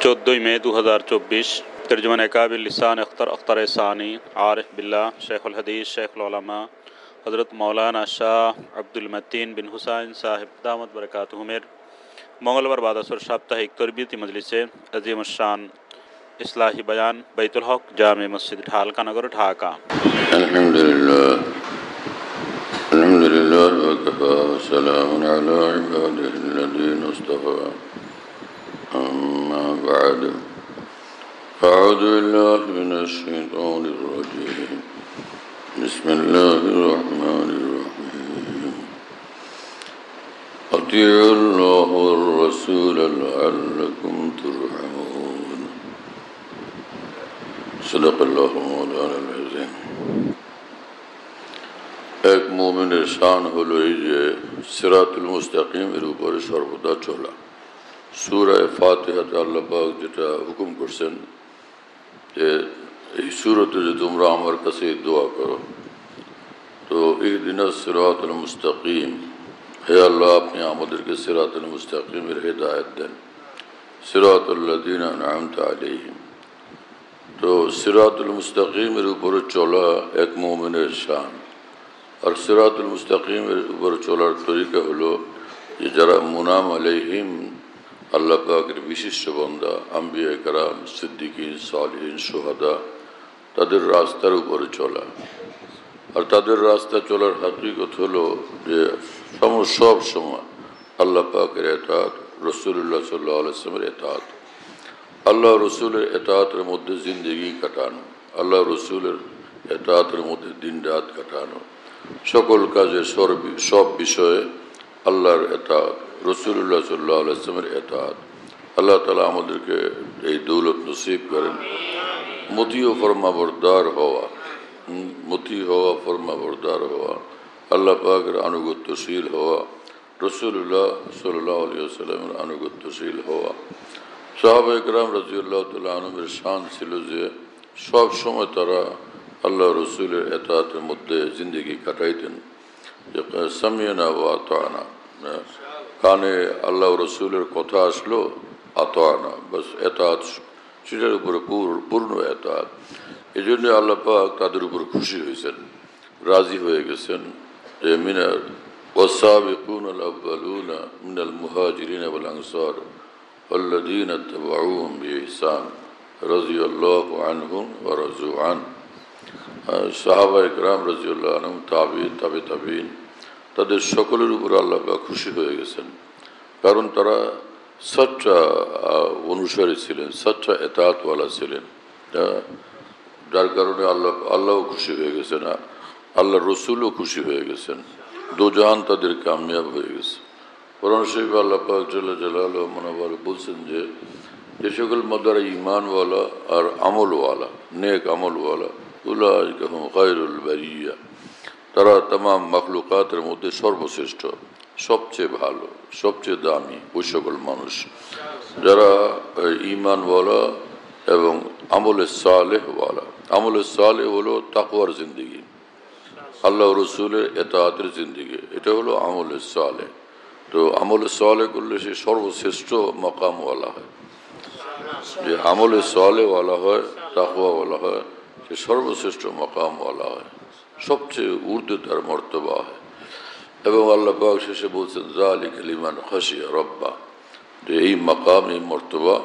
14 मई 2024 तर्जुमान काबिल लिसान अख्तर अख्तर सानी आरिफ बिल्ला शेखुल हदीस शेखुल उलमा हज़रत मौलाना शाह अब्दुल मतीन बिन हुसैन साहिब दामत बरकातुहु मेर मंगलवार बादसर साप्ताहिक तरबियती मजलिसे अजीम शान इस्लाही बयान बैतुल हक जामे मस्जिद ढालका नगर ढाका। अल्हम्दुलिल्लाह व कफ़ा व सलामुन अला इबादिहिल्लज़ीना इस्तफ़ा अम्मा बअद अऊज़ु बिल्लाहि मिनश शैतानिर रजीम बिस्मिल्लाहिर रहमानिर रहीम अतीउल्लाह वर रसूल लअल्लकुम तुरहमून सदक़ल्लाहु मौलाना अज़ीम। एक मोमिনের শান হলো এই যে সিরাতুল মুস্তাকিমের উপরে সর্বদা চলা। সূরা ফাতিহাতে আল্লাহ পাক যেটা হুকুম করছেন যে এই সূরাতে যে তোমরা আমার কাছে দোয়া করো, তো ইহদিনাস সিরাতুল মুস্তাকিম, হে আল্লাহ আপনি আমাদেরকে সিরাতুল মুস্তাকিমের হেদায়েত দেন, সিরাতুল লাযিনা আন'আমতা আলাইহিম। তো সিরাতুল মুস্তাকিমের উপরে চলা এক মোমিনের শান। और सिरातुल मुस्तकीमेर ऊपर चलार तरीका हलो যে যারা মুনাম আলাইহিম আল্লাহ পাকের বিশিষ্ট বান্দা, আম্বিয়া কেরাম, সিদ্দিকিন, সালিহিন, শুহাদা, তাদের রাস্তার উপরে চলা। আর তাদের রাস্তা চলার হাকিকত হলো যে সব সময় আল্লাহ পাকের ইতাআত, রাসূলুল্লাহ সাল্লাল্লাহু আলাইহি ওয়াসাল্লামের ইতাআত, আল্লাহ রসুলের ইতাআতের মধ্যে জিন্দেগি কাটানো, আল্লাহ রসুলের ইতাআতের মধ্যে দিন রাত কাটানো, সকল কাজে সব বিষয়ে আল্লাহর ইতাআত, রাসূলুল্লাহ সাল্লাল্লাহু আলাইহি ওয়াসাল্লামের ইতাআত। আল্লাহ তাআলা আমাদেরকে এই দৌলত নসিব করেন। মতি ও ফরমাবরদার হওয়া, মতি হওয়া, ফরমাবরদার হওয়া, আল্লাহ পাকের আনুগত্যশীল হওয়া, রাসূলুল্লাহ সাল্লাল্লাহু আলাইহি ওয়াসাল্লামের আনুগত্যশীল হওয়া। সাহাবায়ে কেরাম রাদিয়াল্লাহু তাআলা আনহুমের শান ছিল যে সব সময় তারা আল্লাহ রসুলের ইতাআতের মধ্যে জিন্দেগি কাটাইতেন। সামিয়ানা ওয়া আতানা, কানে আল্লাহ রসুলের কথা আসলো, আতানা, বাস ইতাআত, সেটার উপরে পূর্ণ ইতাআত। এই জন্য আল্লাহ পাক তাদের উপর খুশি হয়েছেন, রাজি হয়ে গেছেন যে মিনাল ওয়াসাবিকুনাল আউয়ালুনা মিনাল মুহাজিরিনা ওয়াল আনসার ওয়াল্লাযীনা তাবাউহুম বিইহসান রাদিয়াল্লাহু আনহুম ওয়া রাযু আন। সাহাবায়ে কেরাম রাদিয়াল্লাহু আনহুম, তাবিঈন, তাদের সকলের উপর আল্লাহ পাক খুশি হয়ে গেছেন, কারণ তারা সচ্চা অনুসারী ছিলেন, সচ্চা ইতাআতওয়ালা ছিলেন, যার কারণে আল্লাহও খুশি হয়ে গেছেন, আল্লাহ রসুলও খুশি হয়ে গেছেন, দোজাহান তাদের কামিয়াব হয়ে গেছে। কোরআন শরীফে আল্লাহ পাক জাল্লা জালালুহু মুনাওয়ার বলছেন যে যে সকল মাদারা ঈমানওয়ালা আর আমলওয়ালা, নেক আমলওয়ালা, উলাইকা হুম খায়রুল বারিয়া, তারা तमाम মাখলুকাতের মধ্যে সর্বশ্রেষ্ঠ, সবচেয়ে ভালো, সবচেয়ে দামি ওই সকল মানুষ যারা ঈমানওয়ালা এবং আমলে সালেহওয়ালা। আমলে সালেহ হলো তাকওয়ার জিন্দেগি, আল্লাহ রসুলের ইতাআতের জিন্দেগি, এটা হলো আমলে সালেহ। তো আমলে সালেহ করলে সে সর্বশ্রেষ্ঠ মাকামওয়ালা হয়, যে আমলে সালেহওয়ালা হয়, তাকওয়াওয়ালা হয়, সে সর্বশ্রেষ্ঠ মাকামওয়ালা হয়, সবচেয়ে ঊর্ধ্বে তার মর্তবা হয়। এবং আল্লাহ পাক শেষে বলছেন যালিকা লিমান খাশিয়া রাব্বা, যে এই মাকাম, এই মর্তবা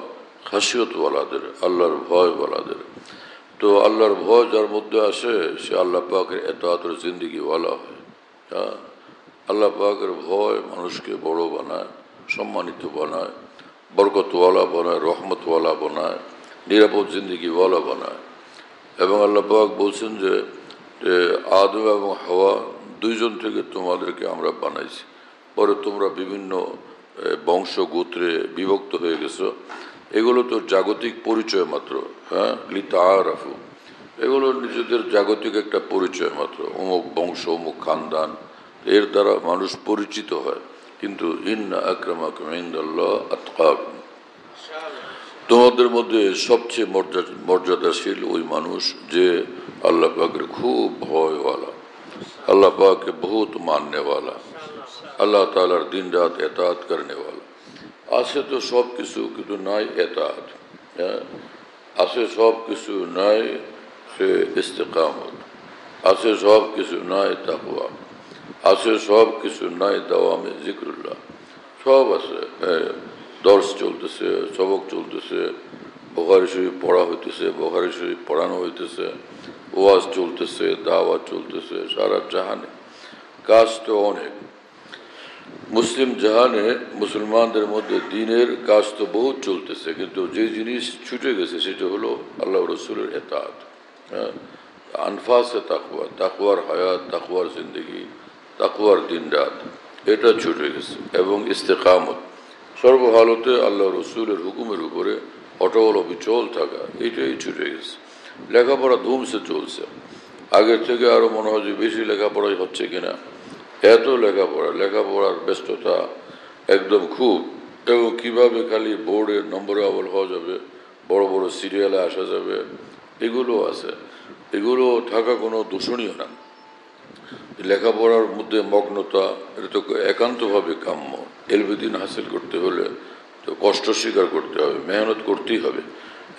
খাশিয়তওয়ালাদের, আল্লাহর ভয়ওয়ালাদের। তো আল্লাহর ভয় যার মধ্যে আসে সে আল্লাহ পাকের ইতাআতের জিন্দেগিওয়ালা হয়। আল্লাহ পাকের ভয় মানুষকে বড় বানায়, সম্মানিত বানায়, বরকতওয়ালা বানায়, রহমতওয়ালা বানায়, নিরাপদ জিন্দেগিওয়ালা বানায়। এবং আল্লাহ পাক বলছেন যে আদম এবং হাওয়া দুইজন থেকে তোমাদেরকে আমরা বানাইছি, পরে তোমরা বিভিন্ন বংশ গোত্রে বিভক্ত হয়ে গেছো। এগুলো তো জাগতিক পরিচয় মাত্র, লিতাআরাফু, এগুলো নিজেদের জাগতিক একটা পরিচয় মাত্র, অমুক বংশ, অমুক খানদান, এর দ্বারা মানুষ পরিচিত হয়। কিন্তু ইন্না আকরামাকুম ইনদাল্লাহ আতকাকুম, তোমাদের মধ্যে সবচেয়ে মর্যাদাশীল ওই মানুষ যে আল্লাহ পাকের খুব ভয়ওয়ালা, আল্লাহ পাকে বহুত মাননেওয়ালা, আল্লাহ তাআলার দিন রাত ইতাআত করনেওয়ালা। আছে তো সব কিছু, কিন্তু নাই ইতাআত। হ্যাঁ, আছে সব কিছু নাই সে ইস্তেকামত, আছে সব কিছু নাই তাকওয়া, আছে সব কিছু নাই দাওয়ামে জিক্রুল্লাহ। সব আছে, দর্শ চলতেছে, সবক চলতেছে, বুখারী শরীফ পড়া হইতেছে, বুখারী শরীফ পড়ানো হইতেছে, ওয়াজ চলতেছে, দাওয়াত চলতেছে সারা জাহানে। কাজ তো অনেক, মুসলিম জাহানে মুসলমানদের মধ্যে দিনের কাজ তো বহুত চলতেছে, কিন্তু যে জিনিস ছুটে গেছে সেটা হলো আল্লাহ রসুলের এতাত। হ্যাঁ, আনফাসে তাকওয়া, তাকওয়ার হায়াত, তাকওয়ার জিন্দগি, তাকওয়ার দিন রাত, এটা ছুটে গেছে। এবং ইস্তেকামত, সর্বহালতে আল্লাহ রসুলের হুকুমের উপরে অটল অবিচল থাকা, এইটাই ছুটে গেছে। লেখাপড়া ধুমসে চলছে, আগের থেকে আরও মনে হয় যে বেশি লেখাপড়াই হচ্ছে কিনা। এত লেখাপড়ার ব্যস্ততা একদম খুব। এবং কীভাবে খালি বোর্ডে নম্বরে আবল হওয়া যাবে, বড় বড় সিরিয়ালে আসা যাবে, এগুলো আছে। এগুলো থাকা কোনো দূষণীয় না। লেখাপড়ার মধ্যে মগ্নতা, এটা তো একান্তভাবে কাম্য। এলবেদিন হাসিল করতে হলে তো কষ্ট স্বীকার করতে হবে, মেহনত করতেই হবে,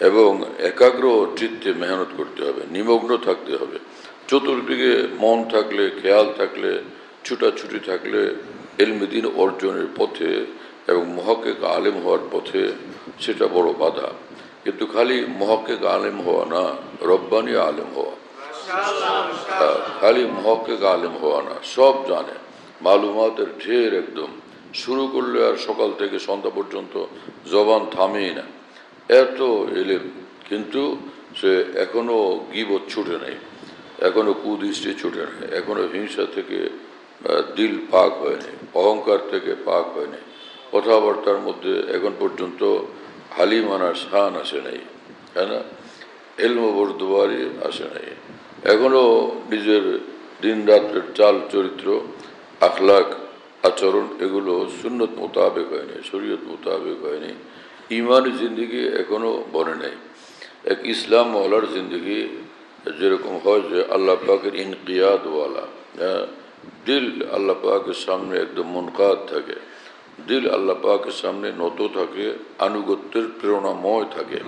এবং একাগ্র চিত্তে মেহনত করতে হবে, নিমগ্ন থাকতে হবে। চতুর্দিকে মন থাকলে, খেয়াল থাকলে, ছুটাছুটি থাকলে এলমেদিন অর্জনের পথে এবং মুহাক্কিক আলেম হওয়ার পথে সেটা বড় বাধা। কিন্তু খালি মুহাক্কিক আলেম হওয়া না, রব্বানি আলেম হওয়া। খালি মুহাক্কিক আলেম হওয়া না, সব জানে, মালুমাতের ঢের একদম, শুরু করলে আর সকাল থেকে সন্ধ্যা পর্যন্ত জবান থামেই না, এত এলেম। কিন্তু সে এখনো গীবত ছুটে নেই, এখনো কুদৃষ্টি ছুটে নেই, এখনো হিংসা থেকে দিল পাক হয়নি, অহংকার থেকে পাক হয়নি, কথাবার্তার মধ্যে এখন পর্যন্ত হালিমানার শান আসে নাই, তাই না, এলম বরদুয়ারি আসে নাই, এখনো নিজের দিন রাত্রের চাল চরিত্র, আখলাক, আচরণ এগুলো সুন্নত মোতাবেক হয়নি, শরীয়ত মোতাবেক হয়নি। ইমানি জিন্দগি এখনো বনে নাই। এক ইসলাম ওয়ালার জিন্দগি যেরকম হয় যে আল্লাহ পাকের ইনকিয়াদওয়ালা, দিল আল্লাহ পাকের সামনে একদম মুনকাদ থাকে, দিল আল্লাহ পাকের সামনে নত থাকে, আনুগত্যের প্রেরণাময় থাকে,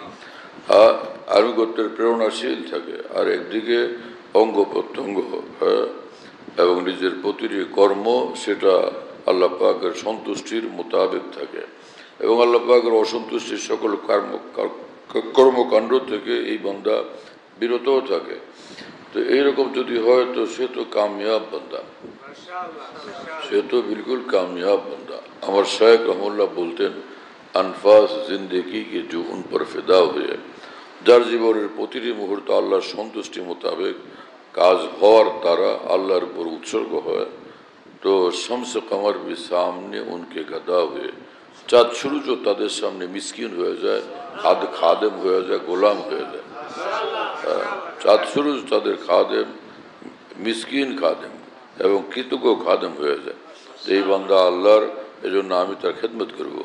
আনুগত্যের প্রেরণাশীল থাকে। আর একদিকে অঙ্গ প্রত্যঙ্গ এবং নিজের প্রতিটি কর্ম সেটা আল্লাহ পাকের সন্তুষ্টির মোতাবেক থাকে, এবং আল্লাহ পাকের অসন্তুষ্টির সকল কর্মকাণ্ড থেকে এই বান্দা বিরতও থাকে। তো এইরকম যদি হয় তো সে তো কামিয়াব বান্দা, সে তো বিলকুল কামিয়াব বান্দা। আমার শায়েখ রহমুল্লাহ বলতেন, আনফাস জিন্দেগি কে জো উন পর ফিদা হয়ে, যার জীবনের প্রতিটি মুহূর্ত আল্লাহর সন্তুষ্টি মোতাবেক কাজ হওয়ার দ্বারা আল্লাহর উপর উৎসর্গ হয়, তো শামস কমর भी সামনে উনকে গদা হয়ে, চাঁদ সূর্য তাদের সামনে মিসকিন হয়ে যায়, খাদেম হয়ে যায়, গোলাম হয়ে যায়। চাঁদ সূর্য তাদের খাদেম, মিসকিন খাদেম এবং কৃতজ্ঞ খাদেম হয়ে যায়। এই বান্দা আল্লাহর, এজন্য আমি তার খেদমত করব।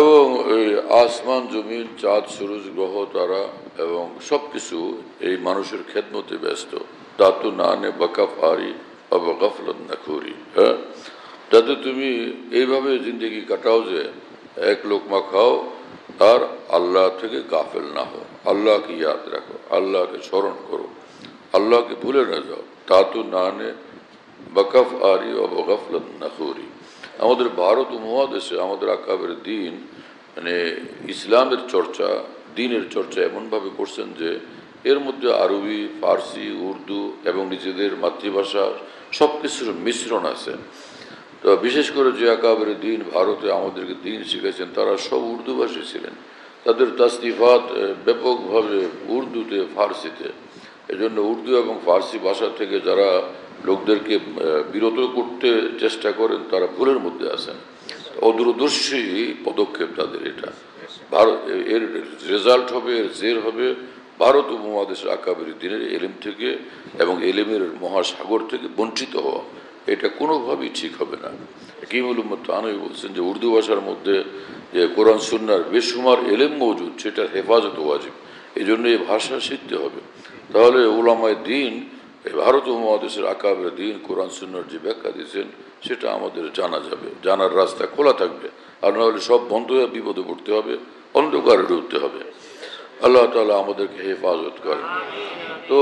এবং এই আসমান জমিন, চাঁদ সূরজ গ্রহ তারা এবং সব কিছু এই মানুষের খেদমতে ব্যস্ত। দাতু নানে বাকাফ হারি বা গফলত না খুরি। হ্যাঁ, যাতে তুমি এইভাবে জিন্দগি কাটাও যে এক লোকমা খাও আর আল্লাহ থেকে গাফেল না হও, আল্লাহকে ইয়াদ রাখো, আল্লাহকে স্মরণ করো, আল্লাহকে ভুলে না যাও। দাতু নানে বাকাফ আরি ও গফলত না খুরি। আমাদের ভারত উপমহাদেশে আমাদের আকাবের দিন, মানে ইসলামের চর্চা, দিনের চর্চা এমনভাবে করছেন যে এর মধ্যে আরবি, ফার্সি, উর্দু এবং নিজেদের মাতৃভাষা সব কিছুর মিশ্রণ আছে। তো বিশেষ করে যে আকাবের দিন ভারতে আমাদেরকে দিন শিখেছেন তারা সব উর্দুভাষী ছিলেন, তাদের তাসনিফাত ব্যাপকভাবে উর্দুতে, ফার্সিতে। এজন্য উর্দু এবং ফার্সি ভাষা থেকে যারা লোকদেরকে বিরত করতে চেষ্টা করেন তারা ভুলের মধ্যে আছেন। অদূরদর্শী পদক্ষেপ তাদের এটা। ভারত এর রেজাল্ট হবে, এর জের হবে ভারত উপমহাদেশের আকাবের দিনের এলেম থেকে এবং এলেমের মহাসাগর থেকে বঞ্চিত হওয়া। এটা কোনোভাবেই ঠিক হবে না। হাকিমুল উম্মত থানভী বলছেন যে উর্দু ভাষার মধ্যে যে কোরআন সুন্নাহর বেশুমার এলেম মজুদ, সেটার হেফাজত ওয়াজিব। এই জন্য এই ভাষা শিখতে হবে। তাহলে উলামায়ে দ্বীন, এই ভারত উপমহাদেশের আকাবের দিন কোরআন সুন্নাহর যে ব্যাখ্যা দিয়েছেন সেটা আমাদের জানা যাবে, জানার রাস্তা খোলা থাকবে। আর নাহলে সব বন্ধ হয়ে বিপদে পড়তে হবে, অন্ধকারে ডুবতে হবে। আল্লাহ তাআলা আমাদেরকে হেফাজত করেন। তো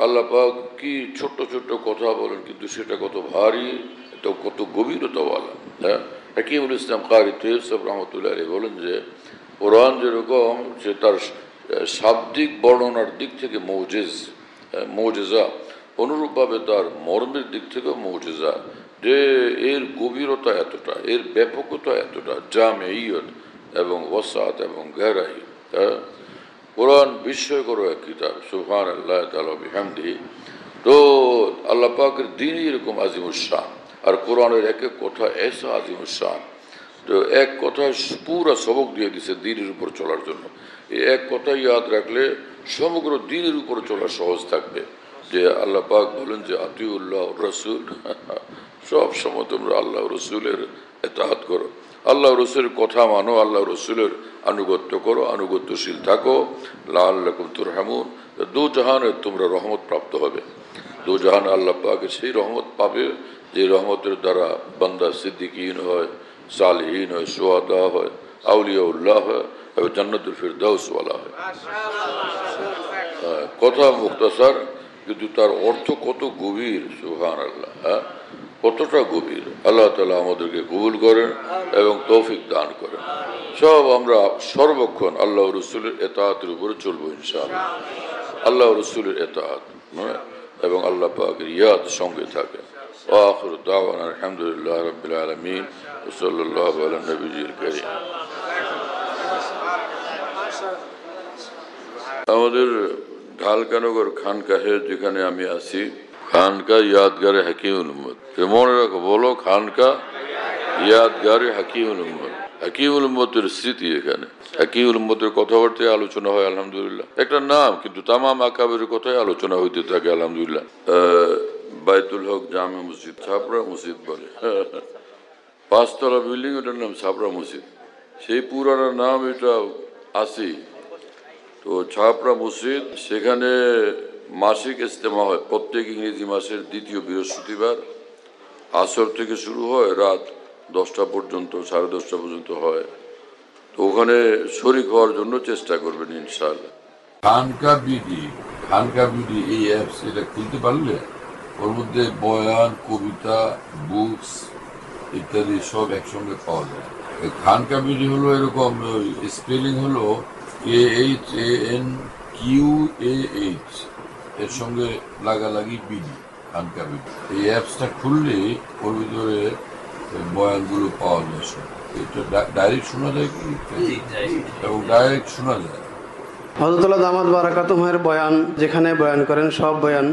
আল্লাহ পাক কি ছোট্ট ছোট্ট কথা বলেন, কিন্তু সেটা কত ভারী, এটা কত গভীরতাওয়ালা। হ্যাঁ, হাকিমুল ইসলাম কারি তৈয়ব সাহেব রহমতুল্লাহ আলাইহি বলেন যে কোরআন যেরকম সে তার শাব্দিক বর্ণনার দিক থেকে মৌজেজা, অনুরূপভাবে তার মর্মের দিক থেকে মৌজেজা, যে এর গভীরতা এতটা, এর ব্যাপকতা এতটা, জামেইয়ত এবং ওয়াসাত এবং গহরাই। কোরআন বিস্ময়কর এক কিতাব, সুবহানাল্লাহ তাআলা বিহামদিহি। তো আল্লাহ পাকের দ্বীনই এরকম আজিমুশ-শান, আর কোরআনের এক এক কথা এসা আজিমুশ-শান। তো এক কথায় পুরা সবক দিয়ে দিছে দ্বীনের উপর চলার জন্য। এই এক কথাই ইয়াদ রাখলে সমগ্র দ্বীনের উপর চলা সহজ থাকবে। যে আল্লাহ পাক বলেন যে আতিউল্লাহ রাসূল, সব সময় তোমরা আল্লাহ রসুলের ইতাআত করো, আল্লাহ রসুলের কথা মানো, আল্লাহ রসুলের আনুগত্য করো, আনুগত্যশীল থাকো, লাআল্লাকুম তুরহামুন, দু জাহানে তোমরা রহমত প্রাপ্ত হবে। দু জাহানে আল্লাহ পাকের সেই রহমত পাবে যে রহমতের দ্বারা বান্দা সিদ্দিকিন হয়, সালিহিন হয়, শুহাদা হয়, আউলিয়াউল্লাহ হয় এবং জান্নাতুল ফিরদাউসওয়ালা হয়। কথা মুখতাসার, কিন্তু তার অর্থ কত গভীর, সুবহানাল্লাহ। কতটা গভীর। আল্লাহ তাআলা আমাদেরকে কবুল করেন এবং তৌফিক দান করেন। সব আমরা সর্বক্ষণ আল্লাহ রসুলের ইতাআতের উপরে চলবো ইনশাআল্লাহ। আল্লাহ রসুলের ইতাআত এবং আল্লাহ পাকের ইয়াদ সঙ্গে থাকে। আখিরু দাওয়ানা আলহামদুলিল্লাহি রাব্বিল আলামিন ওয়া সাল্লাল্লাহু আলা নবিয়্যিল কারীম। আমাদের ঢালকানগর খানকাহে যেখানে আমি আছি, খানকা ইয়াদগারে হাকিমুল উম্মত, মনে রাখো, বলো খানকা ইয়াদগারে হাকিমুল উম্মত। হাকিমুল উম্মতের স্মৃতি এখানে, হাকিমুল উম্মতের কথাবার্তায় আলোচনা হয় আলহামদুলিল্লাহ। একটা নাম, কিন্তু তামাম আকাবের কথাই আলোচনা হইতে থাকে আলহামদুলিল্লাহ। বাইতুল হক জামে মসজিদ, ছাপড়া মসজিদ বলে, 5 তলা বিল্ডিং, ওটার নাম ছাপড়া মসজিদ। সেই পুরানো নাম এটা আসি। তো ছাপড়া মসজিদ, সেখানে মাসিক ইজতেমা হয় প্রত্যেক ইংরেজি মাসের দ্বিতীয় বৃহস্পতিবার। আসর থেকে শুরু হয়, রাত 10টা পর্যন্ত, 10:30 পর্যন্ত হয়। তো ওখানে শরীক হওয়ার জন্য চেষ্টা করবেন ইনশাআল্লাহ। খানকা বিডি এই অ্যাপস, এটা খুলতে পারলে ওর মধ্যে বয়ান, কবিতা, বুকস ইত্যাদি সব একসঙ্গে পাওয়া যায়। খানকা বিডি হলো এরকম, স্পেলিং হলো KHANQAH, এর সঙ্গে লাগালাগি বিডি, খানকা বিডি। এই অ্যাপসটা খুললে ওর ভিতরে বয়ানগুলো পাওয়া যায়। এটা ডাইরেক্ট শোনা যায় কি, এবং ডাইরেক্ট শোনা যায়। হযরতুল্লাহ দামাত বারাকাতুহুর বয়ান, যেখানে বয়ান করেন, সব বয়ান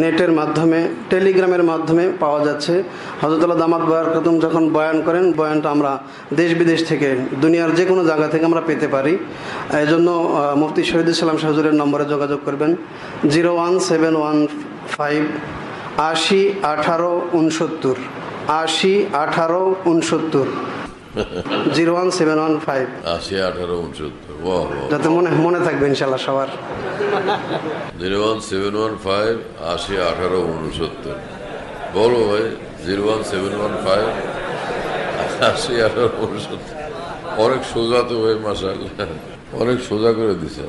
নেটের মাধ্যমে, টেলিগ্রামের মাধ্যমে পাওয়া যাচ্ছে। হযরতুল্লাহ দামাত বারাকাতুহু যখন বয়ান করেন, বয়ানটা আমরা দেশ বিদেশ থেকে, দুনিয়ার যে কোনো জায়গা থেকে আমরা পেতে পারি। এই জন্য মুফতি শহীদুল ইসলাম শাহ হুজুরের নম্বরে যোগাযোগ করবেন, 01715 80 18 69, 80 18 69, 01715 80 18 69। যাতে মনে থাকবে ইনশাল্লাহ সবার। 01715 80 18 69। বলো ভাই, 01715 80 18 69। অনেক সোজা তো ভাই, মাশাআল্লাহ, অনেক সোজা করে দিছে।